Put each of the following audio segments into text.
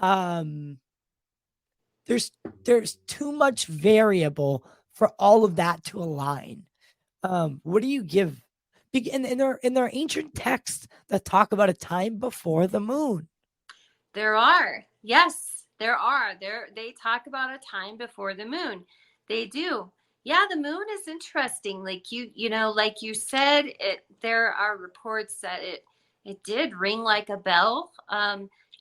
um, there's there's too much variable for all of that to align. What do you give? In their ancient texts that talk about a time before the moon. There are. Yes, there are. They talk about a time before the moon. They do. Yeah, the moon is interesting. Like like you said, there are reports that it did ring like a bell.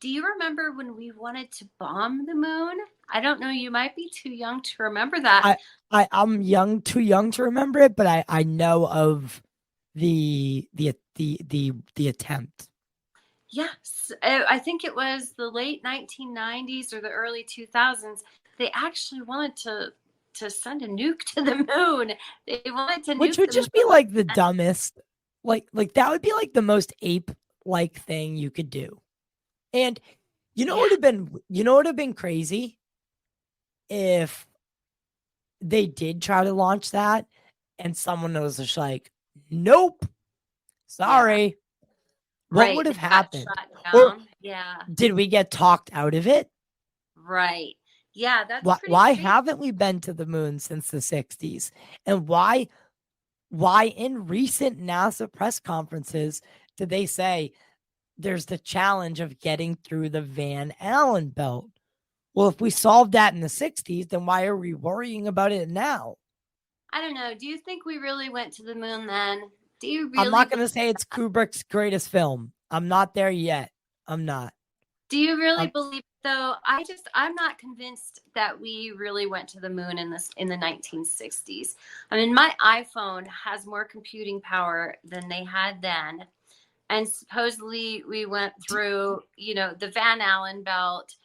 Do you remember when we wanted to bomb the moon? I don't know, you might be too young to remember that. I I'm too young to remember it, but I know of the attempt. Yes, I think it was the late 1990s or the early 2000s. They actually wanted to send a nuke to the moon. They wanted to Which nuke would the just be moon. like the dumbest, like that would be like the most ape like thing you could do. And Yeah, you know what would have been crazy if they did try to launch that and someone was just like, nope, yeah, sorry. What right. would They have got happened? shot Or down. Yeah, did we get talked out of it? right. Yeah, that's pretty Why crazy. haven't we been to the moon since the 60s? And why in recent NASA press conferences did they say there's the challenge of getting through the Van Allen belt? Well, if we solved that in the 60s, then why are we worrying about it now? I don't know. Do you think we really went to the moon then? Do you I'm really not going to say it's Kubrick's greatest film. I'm not there yet. I'm not. Do you really Um, believe though? I'm not convinced that we really went to the moon in the 1960s. I mean, my iPhone has more computing power than they had then. And supposedly we went through, the Van Allen belt,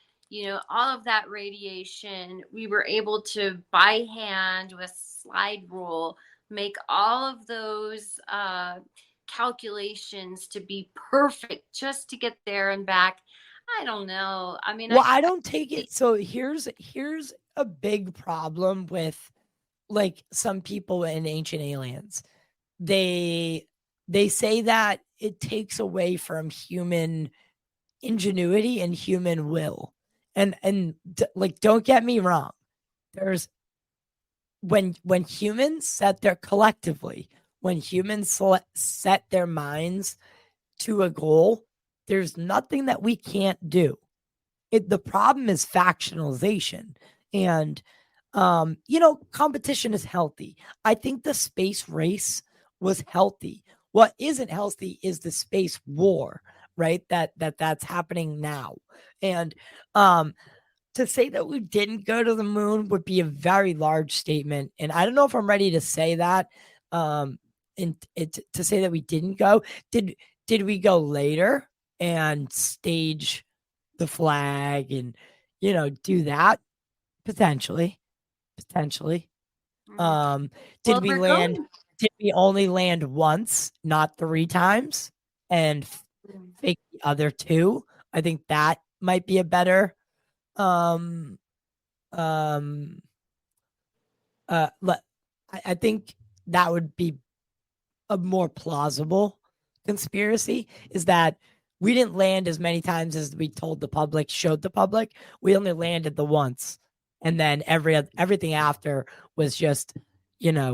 all of that radiation. We were able to by hand with slide rule make all of those calculations to be perfect just to get there and back. I don't know. I mean, well, I don't take it. So here's a big problem with like some people in Ancient Aliens. They they say that it takes away from human ingenuity and human will. Like don't get me wrong. There's when humans set their collectively, when humans set their minds to a goal, there's nothing that we can't do. The problem is factionalization. And competition is healthy. I think the space race was healthy. What isn't healthy is the space war, right? That's happening now. And to say that we didn't go to the moon would be a very large statement. And I don't know if I'm ready to say that. And to say that we didn't go, did we go later and stage the flag and do that? Potentially. mm, Um, did well, we we're land? going. Did we only land once, not three times, and fake the other two? I think that might be a better um um I think that would be a more plausible conspiracy, is that we didn't land as many times as we told the public, showed the public. We only landed the once, and then everything after was just to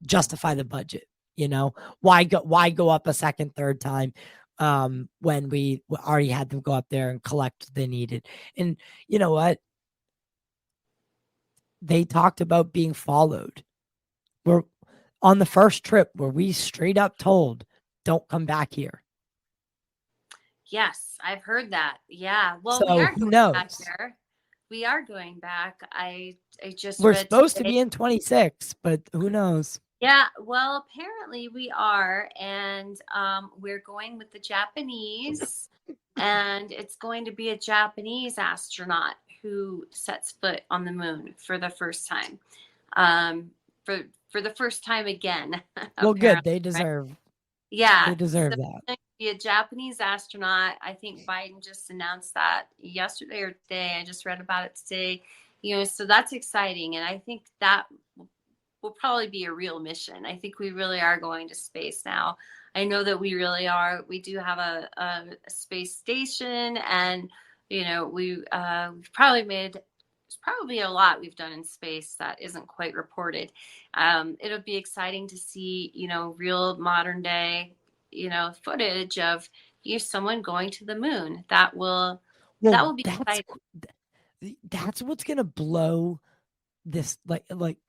justify the budget. Why go up a second, third time when we already had them go up there and collect what they needed. And you know what, they talked about being followed. We're on the first trip where we straight up told, don't come back here. Yes, I've heard that. Yeah. Well, we So are who going back knows? there. We are going back. I just We're read supposed to today. be in 26, but who knows? Yeah, well, apparently we are, and we're going with the Japanese, and it's going to be a Japanese astronaut who sets foot on the moon for the first time, um, for for the first time again, Well, good. apparently, They right? deserve Yeah, they so deserve it's that. going to be a Japanese astronaut. I think Biden just announced that yesterday or today. I just read about it today. So that's exciting, and I think that will probably be a real mission. I think we really are going to space now. I know that we really are. We do have a space station, and we've probably made. There's probably a lot we've done in space that isn't quite reported. It'll be exciting to see, real modern day, footage of someone going to the moon. That will Well, be exciting. that's what's gonna blow this,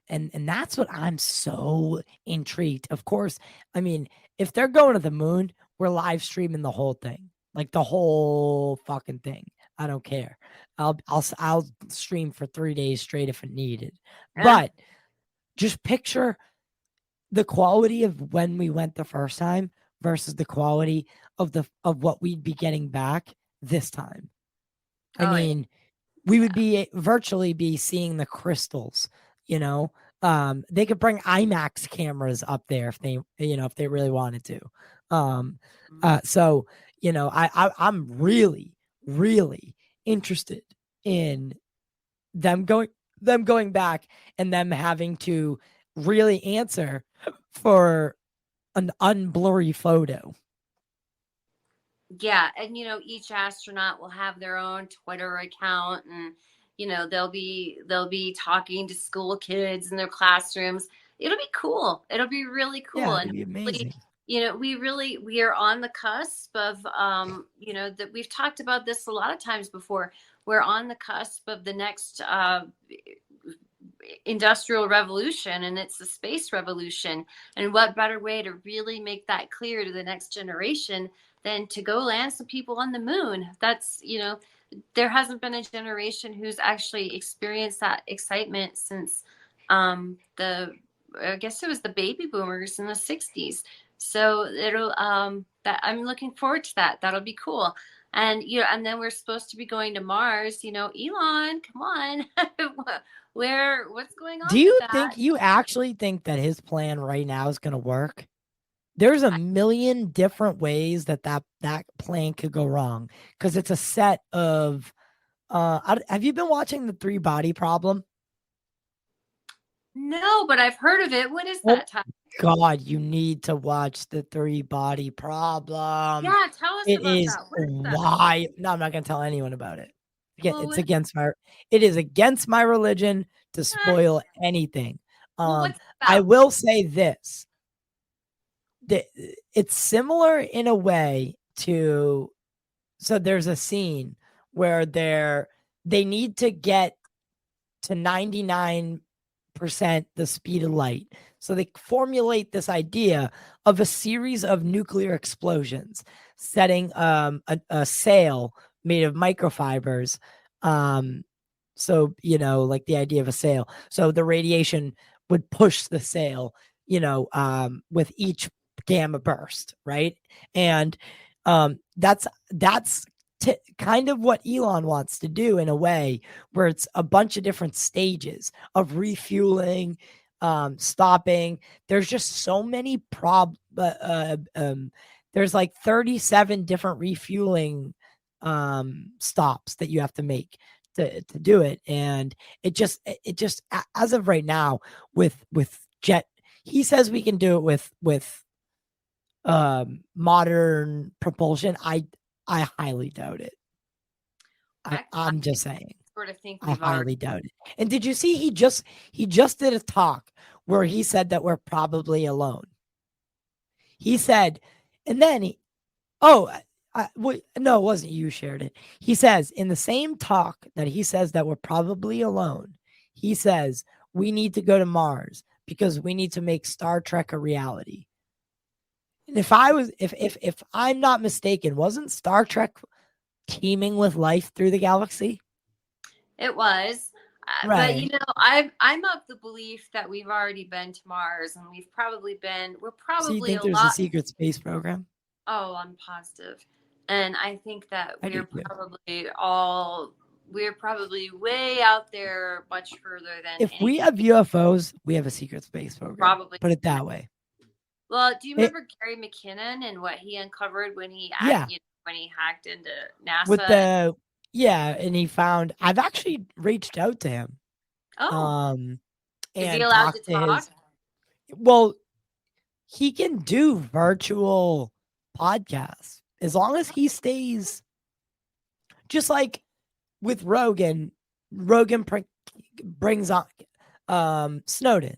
and that's what I'm so intrigued. Of course, I mean, if they're going to the moon, we're live streaming the whole thing, like the whole fucking thing. I don't care. I'll stream for 3 days straight if it needed. Yeah. But just picture the quality of when we went the first time versus the quality of what we'd be getting back this time. I Oh, yeah. mean, we would be virtually be seeing the crystals, you know. They could bring IMAX cameras up there if they really wanted to. So I'm really, really interested in them going back and them having to really answer for an unblurry photo. Yeah, and each astronaut will have their own Twitter account, and they'll be talking to school kids in their classrooms. It'll be cool. It'll be really cool, Yeah, and it'd be hopefully, amazing. we are on the cusp of that we've talked about this a lot of times before. We're on the cusp of the next industrial revolution, and it's the space revolution. And what better way to really make that clear to the next generation than to go land some people on the moon? That's there hasn't been a generation who's actually experienced that excitement since the I guess it was the baby boomers in the 60s. So it'll that I'm looking forward to that. That'll be cool. And and then we're supposed to be going to Mars. Elon, come on. What's going Do on with you that? think you actually think that his plan right now is going to work? There's a million different ways that plan could go wrong because it's a set of. Have you been watching the three body problem? No, but I've heard of it. What is Oh that time? God, you need to watch the three body problem. Yeah, tell us It about is that. What is that? why. No, I'm not going to tell anyone about it. Well, It's against my. It is against my religion to spoil anything. well, what's it I about? will say this. It's similar in a way to. So there's a scene where they need to get to 99% the speed of light. So they formulate this idea of a series of nuclear explosions, setting a sail made of microfibers. So like the idea of a sail. So the radiation would push the sail, with each gamma burst, right? And that's kind of what Elon wants to do in a way where it's a bunch of different stages of refueling, stopping. There's just so many there's like 37 different refueling stops that you have to make to do it. And it just as of right now with jet, he says we can do it with modern propulsion. I highly doubt it. I I'm just saying. sort of think I we've already. highly doubt it. And did you see he just did a talk where he said that we're probably alone. He said, and then no, it wasn't you shared it. He says in the same talk that he says that we're probably alone, he says we need to go to Mars because we need to make Star Trek a reality. And if I'm not mistaken, wasn't Star Trek teeming with life through the galaxy? It was. But Right. I'm of the belief that we've already been to Mars, and we're So you probably think a there's a lot. secret space program? Oh, I'm positive. And I think that I do too. we're probably way out there, much further than If we any. have UFOs, we have a secret space program. Probably. Put it that way. Well, do you It, remember Gary McKinnon and what he uncovered when he yeah. when he hacked into With NASA? and he found I've actually reached out to him. Oh, is he And allowed to talked to talk? his well, he can do virtual podcasts as long as he stays just like with Rogan. Rogan brings on Snowden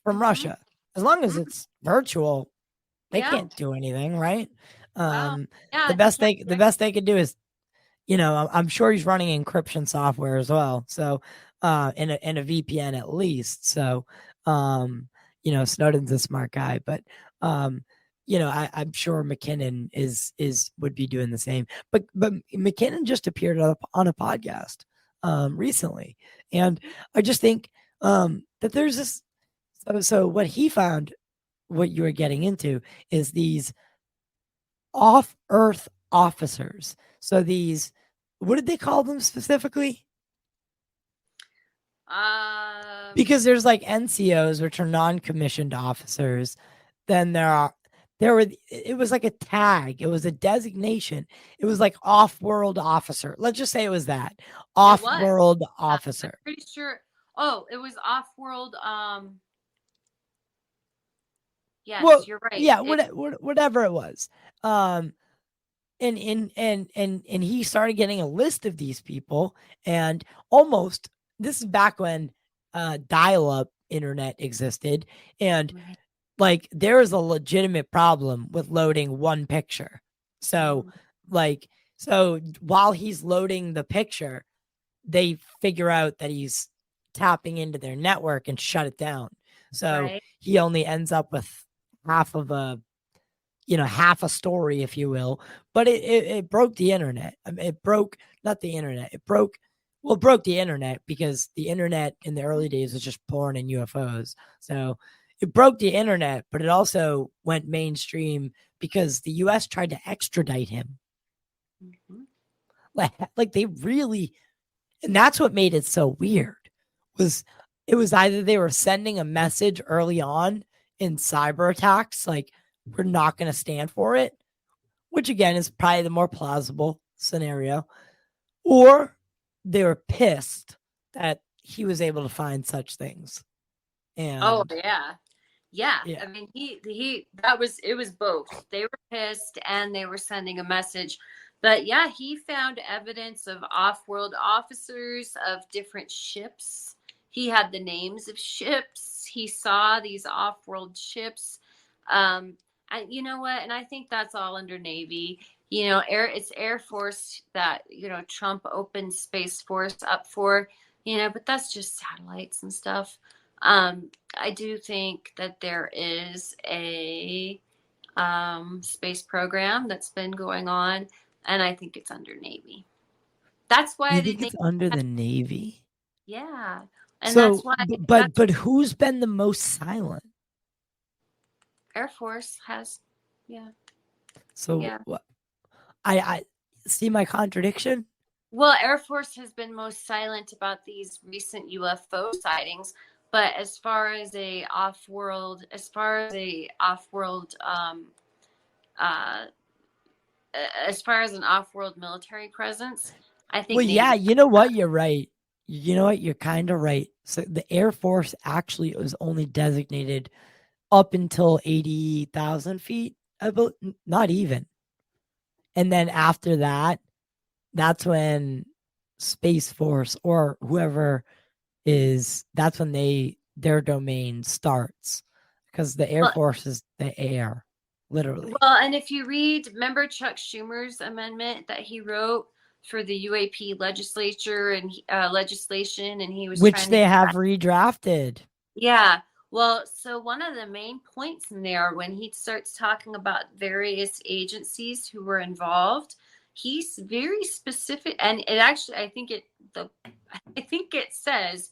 from Russia. As long as it's virtual, they Yeah. can't do anything, right? Wow. The Yeah. best they could do is, I'm sure he's running encryption software as well. So, in a VPN at least. So, Snowden's a smart guy, but I'm sure McKinnon would be doing the same. But McKinnon just appeared on a podcast recently, and I just think that there's this. So what he found, what you were getting into, is these off-Earth officers. So these, what did they call them specifically? Because there's like NCOs, which are non-commissioned officers. Then it was like a tag. It was a designation. It was like off-world officer. Let's just say it was that off-world officer. I'm pretty sure. Oh, it was off-world. Yes, well, you're right. Yeah, whatever it was. And he started getting a list of these people, and almost, this is back when dial-up internet existed, and like there was a legitimate problem with loading one picture. So while he's loading the picture, they figure out that he's tapping into their network and shut it down. So he only ends up with half a story, if you will. But it broke the internet. I mean, it broke not the internet. It broke the internet, because the internet in the early days was just porn and UFOs. So it broke the internet, but it also went mainstream because the US tried to extradite him. Like they really, and that's what made it so weird. It was either they were sending a message early on in cyber attacks, like, we're not going to stand for it, which again is probably the more plausible scenario, or they were pissed that he was able to find such things. And yeah. I mean, it was both. They were pissed and they were sending a message. But yeah, he found evidence of off-world officers, of different ships. He had the names of ships. He saw these off-world ships. And you know what? And I think that's all under Navy. It's Air Force that, Trump opened Space Force up for, but that's just satellites and stuff. I do think that there is a space program that's been going on, and I think it's under Navy. That's why you think it's under the Navy? Yeah. And so, that's why. But who's been the most silent? Air Force has, yeah. So yeah. I see my contradiction. Well, Air Force has been most silent about these recent UFO sightings, but as far as an off-world military presence, I think. Well, yeah, you know what? You're right. You know what? You're kind of right. So the Air Force actually was only designated up until 80,000 feet, not even. And then after that, that's when Space Force or whoever that's when their domain starts, because the Air Force is the air, literally. Well, and if you remember Chuck Schumer's amendment that he wrote for the UAP legislature and legislation, and he was which they have redrafted. Yeah. Well, so one of the main points in there, when he starts talking about various agencies who were involved, he's very specific, and it actually, I think it says,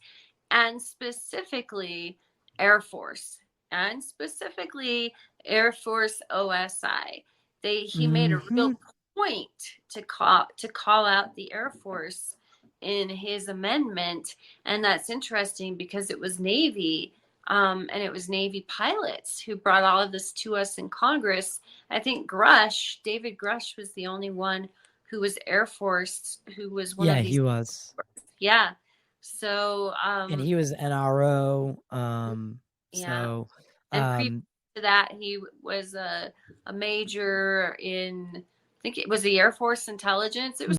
and specifically Air Force, and specifically Air Force OSI. He made a real point to call out the Air Force in his amendment, and that's interesting because it was Navy. And it was Navy pilots who brought all of this to us in Congress. I think David Grush was the only one who was Air Force, who was one of these. Yeah, he was. Yeah. So. And he was NRO. Yeah. So. And that, he was a major in, I think it was the Air Force intelligence. It was